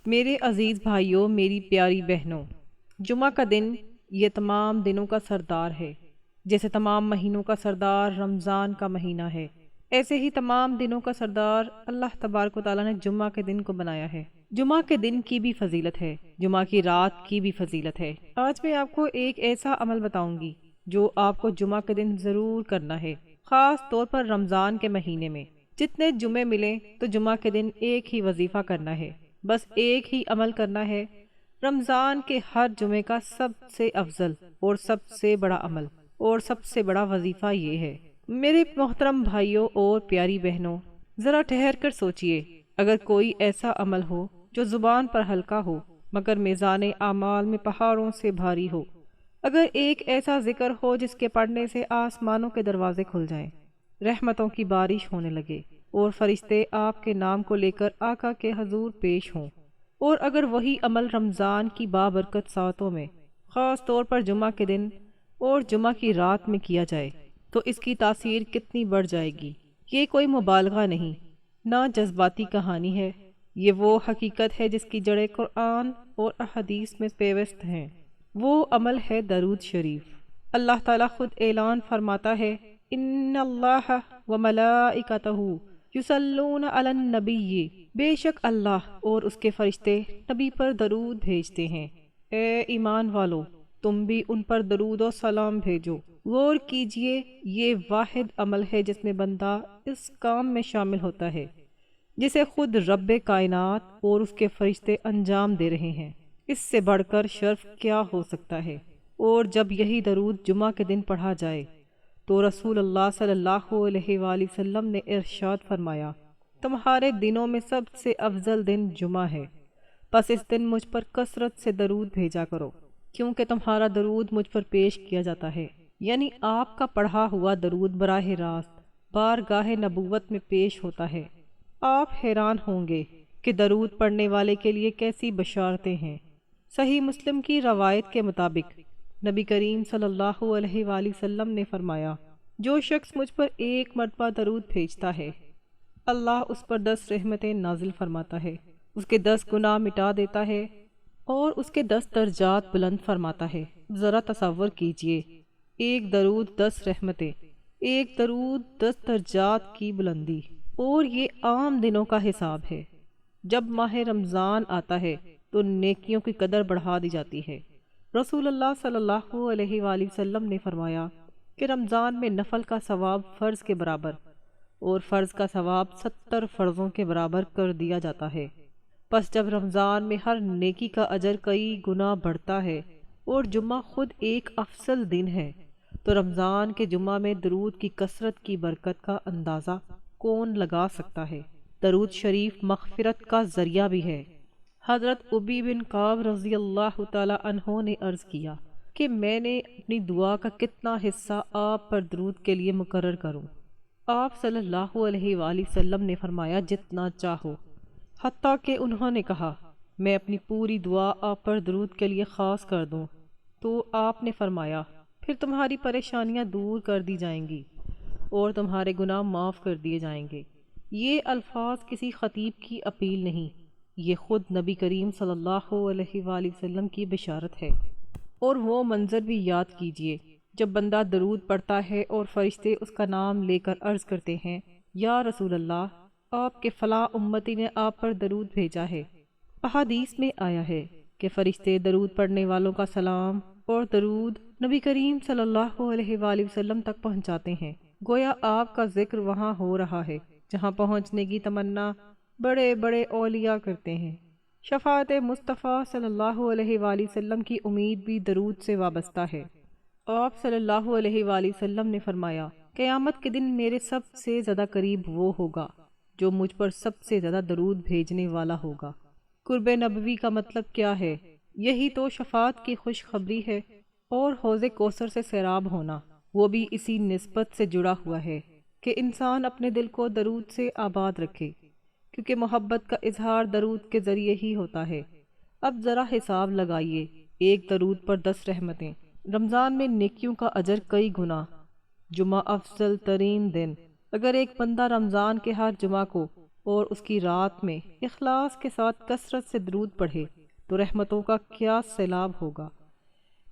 میرے عزیز بھائیوں، میری پیاری بہنوں، جمعہ کا دن یہ تمام دنوں کا سردار ہے۔ جیسے تمام مہینوں کا سردار رمضان کا مہینہ ہے، ایسے ہی تمام دنوں کا سردار اللہ تبارک و تعالیٰ نے جمعہ کے دن کو بنایا ہے۔ جمعہ کے دن کی بھی فضیلت ہے، جمعہ کی رات کی بھی فضیلت ہے۔ آج میں آپ کو ایک ایسا عمل بتاؤں گی جو آپ کو جمعہ کے دن ضرور کرنا ہے، خاص طور پر رمضان کے مہینے میں۔ جتنے جمعے ملیں تو جمعہ کے دن ایک ہی وظیفہ کرنا ہے، بس ایک ہی عمل کرنا ہے۔ رمضان کے ہر جمعے کا سب سے افضل اور سب سے بڑا عمل اور سب سے بڑا وظیفہ یہ ہے۔ میرے محترم بھائیوں اور پیاری بہنوں، ذرا ٹھہر کر سوچئے، اگر کوئی ایسا عمل ہو جو زبان پر ہلکا ہو مگر میزان اعمال میں پہاڑوں سے بھاری ہو، اگر ایک ایسا ذکر ہو جس کے پڑھنے سے آسمانوں کے دروازے کھل جائیں، رحمتوں کی بارش ہونے لگے اور فرشتے آپ کے نام کو لے کر آقا کے حضور پیش ہوں، اور اگر وہی عمل رمضان کی بابرکت ساعتوں میں، خاص طور پر جمعہ کے دن اور جمعہ کی رات میں کیا جائے، تو اس کی تاثیر کتنی بڑھ جائے گی۔ یہ کوئی مبالغہ نہیں، نہ جذباتی کہانی ہے، یہ وہ حقیقت ہے جس کی جڑیں قرآن اور احادیث میں پیوست ہیں۔ وہ عمل ہے درود شریف۔ اللہ تعالیٰ خود اعلان فرماتا ہے، ان اللہ وملائکتہ یصلون علی النبی، بے شک اللہ اور اس کے فرشتے نبی پر درود بھیجتے ہیں۔ اے ایمان والو، تم بھی ان پر درود و سلام بھیجو۔ غور کیجئے، یہ واحد عمل ہے جس میں بندہ اس کام میں شامل ہوتا ہے جسے خود رب کائنات اور اس کے فرشتے انجام دے رہے ہیں۔ اس سے بڑھ کر شرف کیا ہو سکتا ہے؟ اور جب یہی درود جمعہ کے دن پڑھا جائے تو رسول اللہ صلی اللہ علیہ وآلہ وسلم نے ارشاد فرمایا، تمہارے دنوں میں سب سے افضل دن جمعہ ہے، پس اس دن مجھ پر کثرت سے درود بھیجا کرو، کیونکہ تمہارا درود مجھ پر پیش کیا جاتا ہے۔ یعنی آپ کا پڑھا ہوا درود براہ راست بارگاہ نبوت میں پیش ہوتا ہے۔ آپ حیران ہوں گے کہ درود پڑھنے والے کے لیے کیسی بشارتیں ہیں۔ صحیح مسلم کی روایت کے مطابق نبی کریم صلی اللہ علیہ وآلہ وسلم نے فرمایا، جو شخص مجھ پر ایک مرتبہ درود بھیجتا ہے، اللہ اس پر 10 رحمتیں نازل فرماتا ہے، اس کے 10 گناہ مٹا دیتا ہے اور اس کے 10 درجات بلند فرماتا ہے۔ ذرا تصور کیجئے، ایک درود 10 رحمتیں، ایک درود 10 درجات کی بلندی، اور یہ عام دنوں کا حساب ہے۔ جب ماہ رمضان آتا ہے تو نیکیوں کی قدر بڑھا دی جاتی ہے۔ رسول اللہ صلی اللہ علیہ وآلہ وسلم نے فرمایا کہ رمضان میں نفل کا ثواب فرض کے برابر اور فرض کا ثواب 70 فرضوں کے برابر کر دیا جاتا ہے۔ پس جب رمضان میں ہر نیکی کا اجر کئی گنا بڑھتا ہے اور جمعہ خود ایک افضل دن ہے، تو رمضان کے جمعہ میں درود کی کثرت کی برکت کا اندازہ کون لگا سکتا ہے۔ درود شریف مغفرت کا ذریعہ بھی ہے۔ حضرت ابی بن کعب رضی اللہ تعالی عنہ نے عرض کیا کہ میں نے اپنی دعا کا کتنا حصہ آپ پر درود کے لیے مقرر کروں؟ آپ صلی اللہ علیہ وآلہ وسلم نے فرمایا، جتنا چاہو۔ حتیٰ کہ انہوں نے کہا، میں اپنی پوری دعا آپ پر درود کے لیے خاص کر دوں؟ تو آپ نے فرمایا، پھر تمہاری پریشانیاں دور کر دی جائیں گی اور تمہارے گناہ معاف کر دیے جائیں گے۔ یہ الفاظ کسی خطیب کی اپیل نہیں، یہ خود نبی کریم صلی اللہ علیہ وآلہ وسلم کی بشارت ہے۔ اور وہ منظر بھی یاد کیجئے جب بندہ درود پڑھتا ہے اور فرشتے اس کا نام لے کر عرض کرتے ہیں، یا رسول اللہ، آپ کے فلاں امتی نے آپ پر درود بھیجا ہے۔ احادیث میں آیا ہے کہ فرشتے درود پڑھنے والوں کا سلام اور درود نبی کریم صلی اللہ علیہ وآلہ وسلم تک پہنچاتے ہیں، گویا آپ کا ذکر وہاں ہو رہا ہے جہاں پہنچنے کی تمنا بڑے بڑے اولیاء کرتے ہیں۔ شفاعت مصطفیٰ صلی اللہ علیہ وآلہ وسلم کی امید بھی درود سے وابستہ ہے۔ آپ صلی اللہ علیہ وآلہ وسلم نے فرمایا، قیامت کے دن میرے سب سے زیادہ قریب وہ ہوگا جو مجھ پر سب سے زیادہ درود بھیجنے والا ہوگا۔ قرب نبوی کا مطلب کیا ہے؟ یہی تو شفاعت کی خوشخبری ہے اور حوض کوثر سے سیراب ہونا، وہ بھی اسی نسبت سے جڑا ہوا ہے کہ انسان اپنے دل کو درود سے آباد رکھے، کیونکہ محبت کا اظہار درود کے ذریعے ہی ہوتا ہے۔ اب ذرا حساب لگائیے، ایک درود پر 10 رحمتیں، رمضان میں نیکیوں کا اجر کئی گنا، جمعہ افضل ترین دن۔ اگر ایک بندہ رمضان کے ہر جمعہ کو اور اس کی رات میں اخلاص کے ساتھ کثرت سے درود پڑھے تو رحمتوں کا کیا سیلاب ہوگا،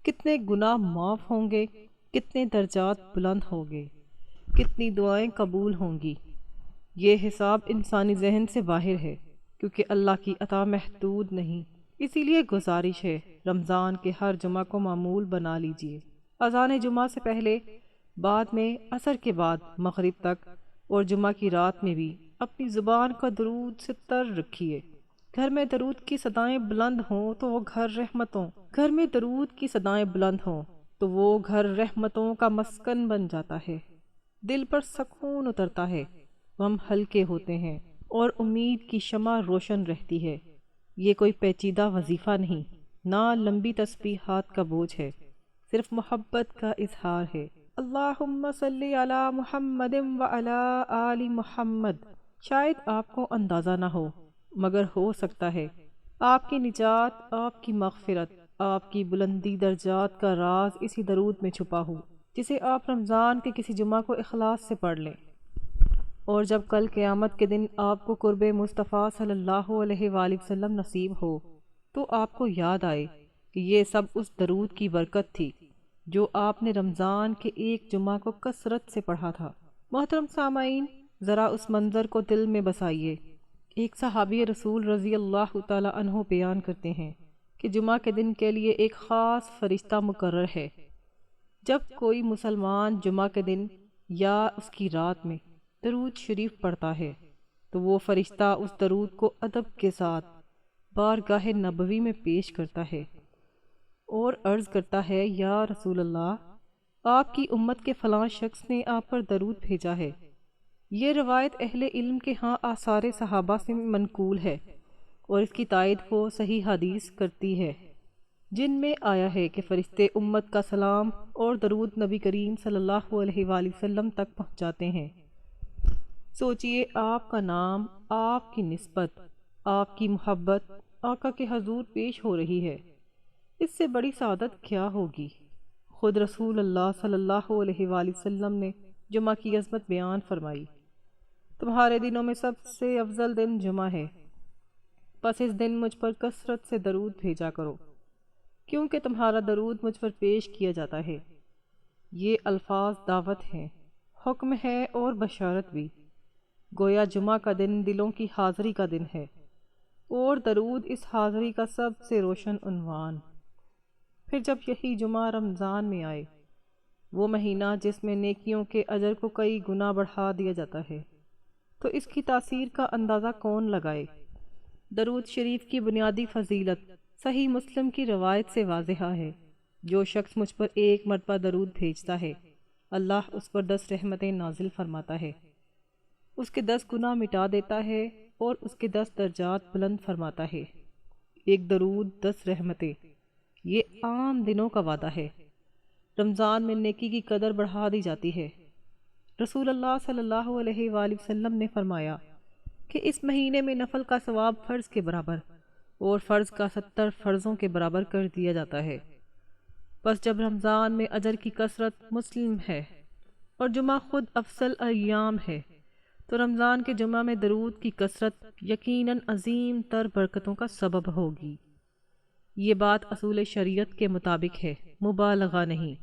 کتنے گناہ معاف ہوں گے، کتنے درجات بلند ہوں گے، کتنی دعائیں قبول ہوں گی۔ یہ حساب انسانی ذہن سے باہر ہے، کیونکہ اللہ کی عطا محدود نہیں۔ اسی لیے گزارش ہے، رمضان کے ہر جمعہ کو معمول بنا لیجئے۔ اذان جمعہ سے پہلے، بعد میں، عصر کے بعد، مغرب تک اور جمعہ کی رات میں بھی اپنی زبان کا درود سے تر رکھیے۔ گھر میں درود کی صدائیں بلند ہوں تو وہ گھر رحمتوں کا مسکن بن جاتا ہے، دل پر سکون اترتا ہے، غم ہلکے ہوتے ہیں اور امید کی شمع روشن رہتی ہے۔ یہ کوئی پیچیدہ وظیفہ نہیں، نہ لمبی تسبیحات کا بوجھ ہے، صرف محبت کا اظہار ہے۔ اللہم صلی علی محمد وعلی آل محمد۔ شاید آپ کو اندازہ نہ ہو، مگر ہو سکتا ہے آپ کی نجات، آپ کی مغفرت، آپ کی بلندی درجات کا راز اسی درود میں چھپا ہو، جسے آپ رمضان کے کسی جمعہ کو اخلاص سے پڑھ لیں، اور جب کل قیامت کے دن آپ کو قرب مصطفیٰ صلی اللہ علیہ وآلہ وسلم نصیب ہو تو آپ کو یاد آئے کہ یہ سب اس درود کی برکت تھی جو آپ نے رمضان کے ایک جمعہ کو کثرت سے پڑھا تھا۔ محترم سامعین، ذرا اس منظر کو دل میں بسائیے۔ ایک صحابی رسول رضی اللہ تعالی عنہ بیان کرتے ہیں کہ جمعہ کے دن کے لیے ایک خاص فرشتہ مقرر ہے۔ جب کوئی مسلمان جمعہ کے دن یا اس کی رات میں درود شریف پڑھتا ہے تو وہ فرشتہ اس درود کو ادب کے ساتھ بارگاہ نبوی میں پیش کرتا ہے اور عرض کرتا ہے، یا رسول اللہ، آپ کی امت کے فلاں شخص نے آپ پر درود بھیجا ہے۔ یہ روایت اہل علم کے ہاں آثار صحابہ سے منقول ہے اور اس کی تائید وہ صحیح حدیث کرتی ہے جن میں آیا ہے کہ فرشتے امت کا سلام اور درود نبی کریم صلی اللہ علیہ وآلہ وسلم تک پہنچاتے ہیں۔ سوچئے، آپ کا نام، آپ کی نسبت، آپ کی محبت آقا کے حضور پیش ہو رہی ہے، اس سے بڑی سعادت کیا ہوگی؟ خود رسول اللہ صلی اللہ علیہ وآلہ وسلم نے جمعہ کی عظمت بیان فرمائی، تمہارے دنوں میں سب سے افضل دن جمعہ ہے، پس اس دن مجھ پر کثرت سے درود بھیجا کرو، کیونکہ تمہارا درود مجھ پر پیش کیا جاتا ہے۔ یہ الفاظ دعوت ہیں، حکم ہے اور بشارت بھی، گویا جمعہ کا دن دلوں کی حاضری کا دن ہے اور درود اس حاضری کا سب سے روشن عنوان۔ پھر جب یہی جمعہ رمضان میں آئے، وہ مہینہ جس میں نیکیوں کے اجر کو کئی گنا بڑھا دیا جاتا ہے، تو اس کی تاثیر کا اندازہ کون لگائے۔ درود شریف کی بنیادی فضیلت صحیح مسلم کی روایت سے واضح ہے، جو شخص مجھ پر ایک مرتبہ درود بھیجتا ہے، اللہ اس پر 10 رحمتیں نازل فرماتا ہے، اس کے 10 گناہ مٹا دیتا ہے اور اس کے 10 درجات بلند فرماتا ہے۔ ایک درود 10 رحمتیں، یہ عام دنوں کا وعدہ ہے۔ رمضان میں نیکی کی قدر بڑھا دی جاتی ہے۔ رسول اللہ صلی اللہ علیہ وآلہ وسلم نے فرمایا کہ اس مہینے میں نفل کا ثواب فرض کے برابر اور فرض کا 70 فرضوں کے برابر کر دیا جاتا ہے۔ بس جب رمضان میں اجر کی کثرت مسلم ہے اور جمعہ خود افضل ایام ہے، تو رمضان کے جمعہ میں درود کی کثرت یقیناً عظیم تر برکتوں کا سبب ہوگی۔ یہ بات اصول شریعت کے مطابق ہے، مبالغہ نہیں۔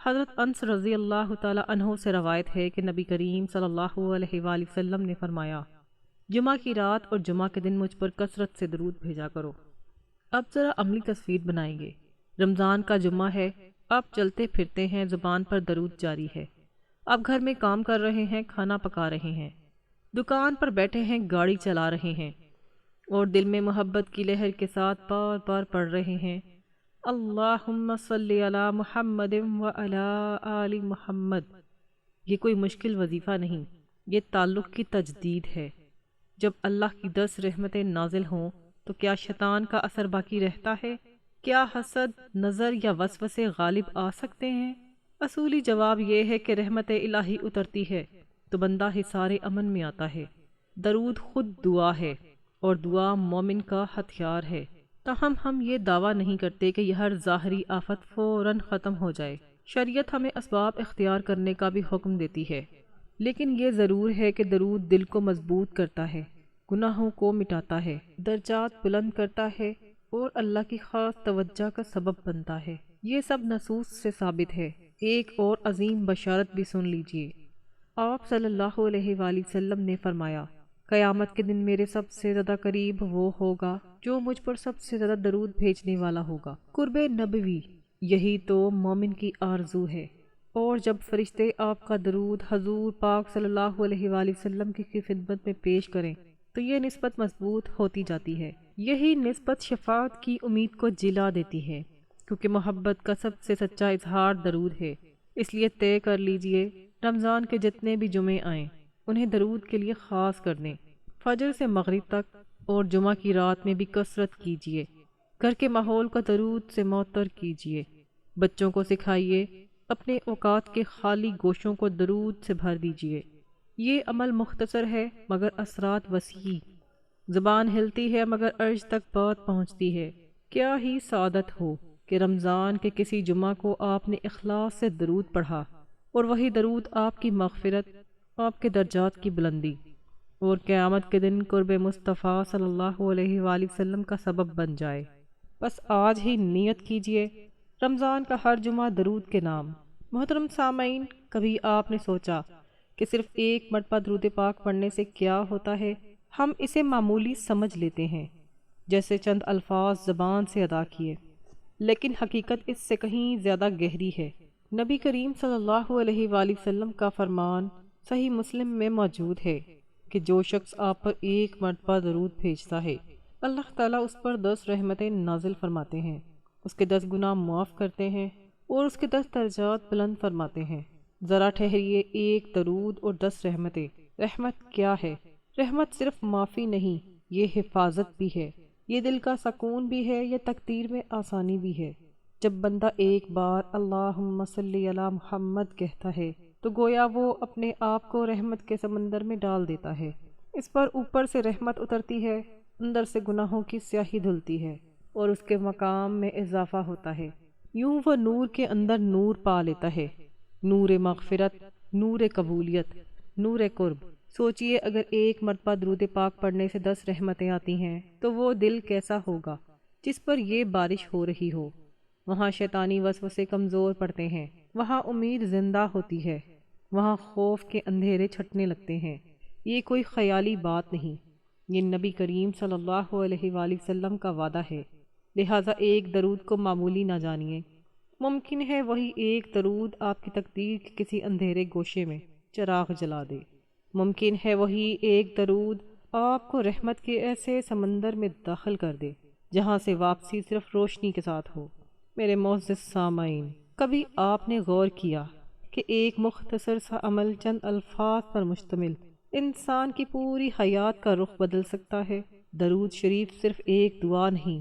حضرت انس رضی اللہ تعالی عنہ سے روایت ہے کہ نبی کریم صلی اللہ علیہ وآلہ وسلم نے فرمایا، جمعہ کی رات اور جمعہ کے دن مجھ پر کثرت سے درود بھیجا کرو۔ اب ذرا عملی تصویر بنائیں گے۔ رمضان کا جمعہ ہے، آپ چلتے پھرتے ہیں، زبان پر درود جاری ہے۔ آپ گھر میں کام کر رہے ہیں، کھانا پکا رہے ہیں، دکان پر بیٹھے ہیں، گاڑی چلا رہے ہیں، اور دل میں محبت کی لہر کے ساتھ بار بار پڑھ رہے ہیں، اللہم صلی علی محمد وعلی آل محمد۔ یہ کوئی مشکل وظیفہ نہیں، یہ تعلق کی تجدید ہے۔ جب اللہ کی 10 رحمتیں نازل ہوں تو کیا شیطان کا اثر باقی رہتا ہے؟ کیا حسد، نظر یا وسوسے غالب آ سکتے ہیں؟ اصولی جواب یہ ہے کہ رحمت الہی اترتی ہے تو بندہ حصار امن میں آتا ہے۔ درود خود دعا ہے اور دعا مومن کا ہتھیار ہے۔ تاہم ہم یہ دعویٰ نہیں کرتے کہ یہ ہر ظاہری آفت فوراً ختم ہو جائے۔ شریعت ہمیں اسباب اختیار کرنے کا بھی حکم دیتی ہے، لیکن یہ ضرور ہے کہ درود دل کو مضبوط کرتا ہے، گناہوں کو مٹاتا ہے، درجات بلند کرتا ہے اور اللہ کی خاص توجہ کا سبب بنتا ہے۔ یہ سب نصوص سے ثابت ہے۔ ایک اور عظیم بشارت بھی سن لیجئے۔ آپ صلی اللہ علیہ وآلہ وسلم نے فرمایا، قیامت کے دن میرے سب سے زیادہ قریب وہ ہوگا جو مجھ پر سب سے زیادہ درود بھیجنے والا ہوگا۔ قرب نبوی، یہی تو مومن کی آرزو ہے، اور جب فرشتے آپ کا درود حضور پاک صلی اللہ علیہ وآلہ وسلم کی خدمت میں پیش کریں تو یہ نسبت مضبوط ہوتی جاتی ہے۔ یہی نسبت شفاعت کی امید کو جلا دیتی ہے، کیونکہ محبت کا سب سے سچا اظہار درود ہے۔ اس لیے طے کر لیجئے، رمضان کے جتنے بھی جمعے آئیں انہیں درود کے لیے خاص کر دیں۔ فجر سے مغرب تک اور جمعہ کی رات میں بھی کثرت کیجئے۔ گھر کے ماحول کو درود سے معطر کیجئے۔ بچوں کو سکھائیے، اپنے اوقات کے خالی گوشوں کو درود سے بھر دیجئے۔ یہ عمل مختصر ہے مگر اثرات وسیع۔ زبان ہلتی ہے مگر عرش تک بات پہنچتی ہے۔ کیا ہی سعادت ہو کہ رمضان کے کسی جمعہ کو آپ نے اخلاص سے درود پڑھا، اور وہی درود آپ کی مغفرت، آپ کے درجات کی بلندی اور قیامت کے دن قرب مصطفیٰ صلی اللہ علیہ وآلہ وسلم کا سبب بن جائے۔ بس آج ہی نیت کیجئے، رمضان کا ہر جمعہ درود کے نام۔ محترم سامعین، کبھی آپ نے سوچا کہ صرف ایک مرتبہ درود پاک پڑھنے سے کیا ہوتا ہے؟ ہم اسے معمولی سمجھ لیتے ہیں، جیسے چند الفاظ زبان سے ادا کیے، لیکن حقیقت اس سے کہیں زیادہ گہری ہے۔ نبی کریم صلی اللہ علیہ وآلہ وسلم کا فرمان صحیح مسلم میں موجود ہے کہ جو شخص آپ پر ایک مرتبہ درود بھیجتا ہے، اللہ تعالیٰ اس پر 10 رحمتیں نازل فرماتے ہیں، اس کے 10 گناہ معاف کرتے ہیں اور اس کے 10 درجات بلند فرماتے ہیں۔ ذرا ٹھہریے، ایک درود اور 10 رحمتیں۔ رحمت کیا ہے؟ رحمت صرف معافی نہیں، یہ حفاظت بھی ہے، یہ دل کا سکون بھی ہے، یہ تقدیر میں آسانی بھی ہے۔ جب بندہ ایک بار اللہم صلی علی محمد کہتا ہے تو گویا وہ اپنے آپ کو رحمت کے سمندر میں ڈال دیتا ہے۔ اس پر اوپر سے رحمت اترتی ہے، اندر سے گناہوں کی سیاہی دھلتی ہے اور اس کے مقام میں اضافہ ہوتا ہے۔ یوں وہ نور کے اندر نور پا لیتا ہے، نور مغفرت، نور قبولیت، نور قرب۔ سوچئے، اگر ایک مرتبہ درود پاک پڑھنے سے 10 رحمتیں آتی ہیں تو وہ دل کیسا ہوگا جس پر یہ بارش ہو رہی ہو۔ وہاں شیطانی وسوسے کمزور پڑتے ہیں، وہاں امید زندہ ہوتی ہے، وہاں خوف کے اندھیرے چھٹنے لگتے ہیں۔ یہ کوئی خیالی بات نہیں، یہ نبی کریم صلی اللہ علیہ وآلہ وسلم کا وعدہ ہے۔ لہٰذا ایک درود کو معمولی نہ جانیے۔ ممکن ہے وہی ایک درود آپ کی تقدیر کے کسی اندھیرے گوشے میں چراغ جلا دے۔ ممکن ہے وہی ایک درود آپ کو رحمت کے ایسے سمندر میں داخل کر دے جہاں سے واپسی صرف روشنی کے ساتھ ہو۔ میرے معزز سامعین، کبھی آپ نے غور کیا کہ ایک مختصر سا عمل چند الفاظ پر مشتمل انسان کی پوری حیات کا رخ بدل سکتا ہے؟ درود شریف صرف ایک دعا نہیں،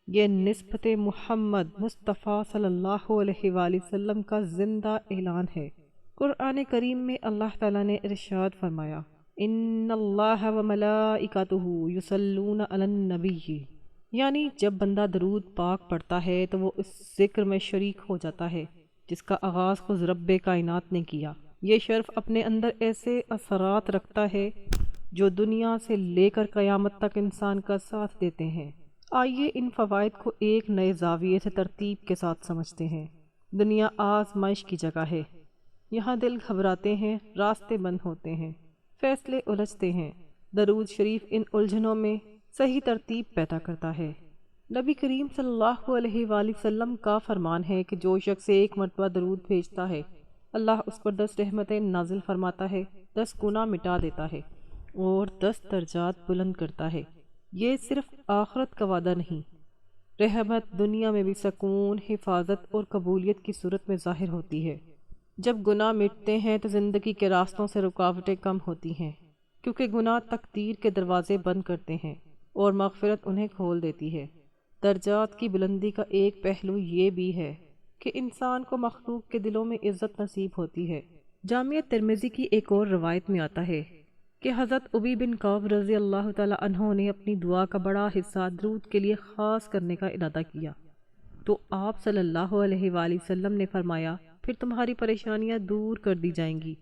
یہ نسبت محمد مصطفیٰ صلی اللہ علیہ وآلہ وسلم کا زندہ اعلان ہے۔ قرآن کریم میں اللہ تعالیٰ نے ارشاد فرمایا، ان اللہ وملائکتہ یصلون علی النبی، یعنی جب بندہ درود پاک پڑھتا ہے تو وہ اس ذکر میں شریک ہو جاتا ہے جس کا آغاز خود رب کائنات نے کیا۔ یہ شرف اپنے اندر ایسے اثرات رکھتا ہے جو دنیا سے لے کر قیامت تک انسان کا ساتھ دیتے ہیں۔ آئیے ان فوائد کو ایک نئے زاویے سے ترتیب کے ساتھ سمجھتے ہیں۔ دنیا آزمائش کی جگہ ہے، یہاں دل گھبراتے ہیں، راستے بند ہوتے ہیں، فیصلے الجھتے ہیں۔ درود شریف ان الجھنوں میں صحیح ترتیب پیدا کرتا ہے۔ نبی کریم صلی اللہ علیہ وآلہ وسلم کا فرمان ہے کہ جو شخص ایک مرتبہ درود بھیجتا ہے، اللہ اس پر 10 رحمتیں نازل فرماتا ہے، 10 گناہ مٹا دیتا ہے اور 10 درجات بلند کرتا ہے۔ یہ صرف آخرت کا وعدہ نہیں، رحمت دنیا میں بھی سکون، حفاظت اور قبولیت کی صورت میں ظاہر ہوتی ہے۔ جب گناہ مٹتے ہیں تو زندگی کے راستوں سے رکاوٹیں کم ہوتی ہیں، کیونکہ گناہ تقدیر کے دروازے بند کرتے ہیں اور مغفرت انہیں کھول دیتی ہے۔ درجات کی بلندی کا ایک پہلو یہ بھی ہے کہ انسان کو مخلوق کے دلوں میں عزت نصیب ہوتی ہے۔ جامعہ ترمذی کی ایک اور روایت میں آتا ہے کہ حضرت ابی بن کعب رضی اللہ تعالی عنہ نے اپنی دعا کا بڑا حصہ درود کے لیے خاص کرنے کا ارادہ کیا، تو آپ صلی اللہ علیہ وآلہ وسلم نے فرمایا، پھر تمہاری پریشانیاں دور کر دی جائیں گی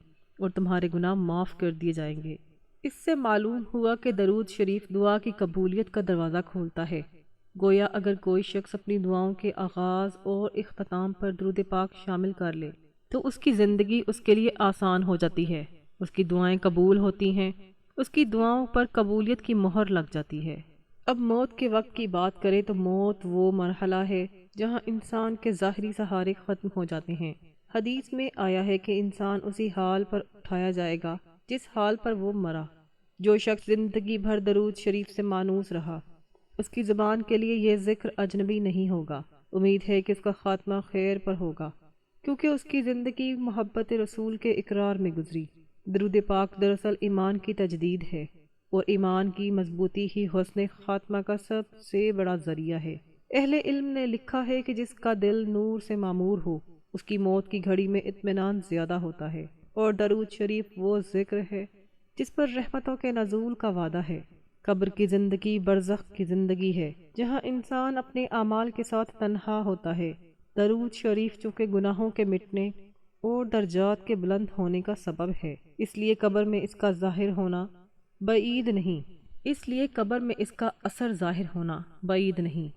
اور تمہارے گناہ معاف کر دیے جائیں گے۔ اس سے معلوم ہوا کہ درود شریف دعا کی قبولیت کا دروازہ کھولتا ہے۔ گویا اگر کوئی شخص اپنی دعاؤں کے آغاز اور اختتام پر درود پاک شامل کر لے تو اس کی زندگی اس کے لیے آسان ہو جاتی ہے، اس کی دعائیں قبول ہوتی ہیں، اس کی دعاؤں پر قبولیت کی مہر لگ جاتی ہے۔ اب موت کے وقت کی بات کریں تو موت وہ مرحلہ ہے جہاں انسان کے ظاہری سہارے ختم ہو جاتے ہیں۔ حدیث میں آیا ہے کہ انسان اسی حال پر اٹھایا جائے گا جس حال پر وہ مرا۔ جو شخص زندگی بھر درود شریف سے مانوس رہا، اس کی زبان کے لیے یہ ذکر اجنبی نہیں ہوگا۔ امید ہے کہ اس کا خاتمہ خیر پر ہوگا، کیونکہ اس کی زندگی محبت رسول کے اقرار میں گزری۔ درود پاک دراصل ایمان کی تجدید ہے، اور ایمان کی مضبوطی ہی حسن خاتمہ کا سب سے بڑا ذریعہ ہے۔ اہل علم نے لکھا ہے کہ جس کا دل نور سے معمور ہو، اس کی موت کی گھڑی میں اطمینان زیادہ ہوتا ہے، اور درود شریف وہ ذکر ہے جس پر رحمتوں کے نزول کا وعدہ ہے۔ قبر کی زندگی برزخ کی زندگی ہے، جہاں انسان اپنے اعمال کے ساتھ تنہا ہوتا ہے۔ درود شریف چونکہ گناہوں کے مٹنے اور درجات کے بلند ہونے کا سبب ہے، اس لیے قبر میں اس کا ظاہر ہونا بعید نہیں، اثر ظاہر ہونا بعید نہیں۔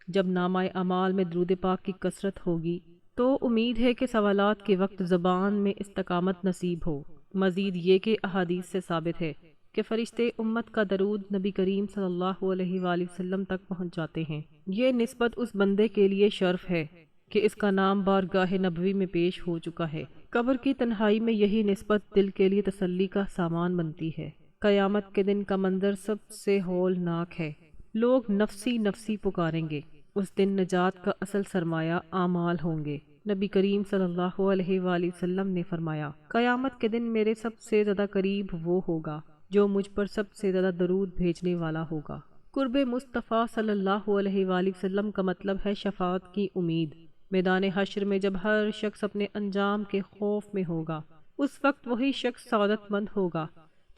جب نامہ اعمال میں درود پاک کی کثرت ہوگی تو امید ہے کہ سوالات کے وقت زبان میں استقامت نصیب ہو۔ مزید یہ کہ احادیث سے ثابت ہے کہ فرشتے امت کا درود نبی کریم صلی اللہ علیہ وآلہ وسلم تک پہنچ جاتے ہیں۔ یہ نسبت اس بندے کے لیے شرف ہے کہ اس کا نام بارگاہ نبوی میں پیش ہو چکا ہے۔ قبر کی تنہائی میں یہی نسبت دل کے لیے تسلی کا سامان بنتی ہے۔ قیامت کے دن کا منظر سب سے ہولناک ہے۔ لوگ نفسی نفسی پکاریں گے۔ اس دن نجات کا اصل سرمایہ اعمال ہوں گے۔ نبی کریم صلی اللہ علیہ وآلہ وسلم نے فرمایا، قیامت کے دن میرے سب سے زیادہ قریب وہ ہوگا جو مجھ پر سب سے زیادہ درود بھیجنے والا ہوگا۔ قرب مصطفیٰ صلی اللہ علیہ وآلہ وسلم کا مطلب ہے شفاعت کی امید۔ میدان حشر میں جب ہر شخص اپنے انجام کے خوف میں ہوگا، اس وقت وہی شخص سعادت مند ہوگا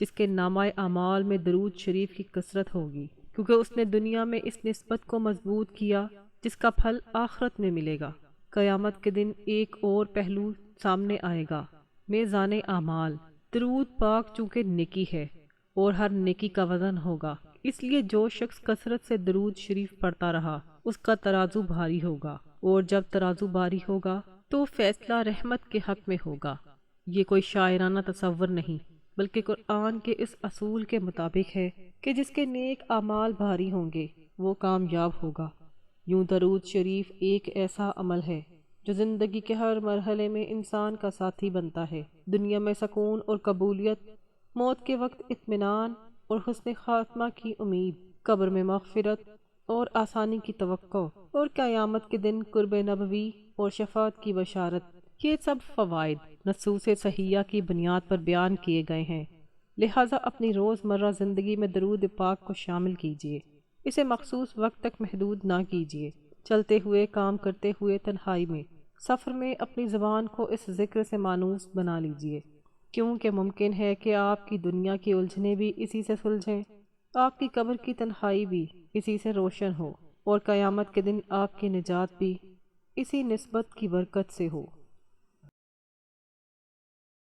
جس کے نامہ اعمال میں درود شریف کی کثرت ہوگی، کیونکہ اس نے دنیا میں اس نسبت کو مضبوط کیا جس کا پھل آخرت میں ملے گا۔ قیامت کے دن ایک اور پہلو سامنے آئے گا، میزان اعمال۔ درود پاک چونکہ نیکی ہے اور ہر نیکی کا وزن ہوگا، اس لیے جو شخص کثرت سے درود شریف پڑھتا رہا اس کا ترازو بھاری ہوگا، اور جب ترازو بھاری ہوگا تو فیصلہ رحمت کے حق میں ہوگا۔ یہ کوئی شاعرانہ تصور نہیں، بلکہ قرآن کے اس اصول کے مطابق ہے کہ جس کے نیک اعمال بھاری ہوں گے وہ کامیاب ہوگا۔ یوں درود شریف ایک ایسا عمل ہے جو زندگی کے ہر مرحلے میں انسان کا ساتھی بنتا ہے۔ دنیا میں سکون اور قبولیت، موت کے وقت اطمینان اور حسن خاتمہ کی امید، قبر میں مغفرت اور آسانی کی توقع، اور قیامت کے دن قرب نبوی اور شفاعت کی بشارت۔ یہ سب فوائد نصوص صحیحہ کی بنیاد پر بیان کیے گئے ہیں، لہٰذا اپنی روزمرہ زندگی میں درود پاک کو شامل کیجیے۔ اسے مخصوص وقت تک محدود نہ کیجیے۔ چلتے ہوئے، کام کرتے ہوئے، تنہائی میں، سفر میں اپنی زبان کو اس ذکر سے مانوس بنا لیجیے، کیونکہ ممکن ہے کہ آپ کی دنیا کی الجھنیں بھی اسی سے سلجھیں، آپ کی قبر کی تنہائی بھی اسی سے روشن ہو، اور قیامت کے دن آپ کی نجات بھی اسی نسبت کی برکت سے ہو۔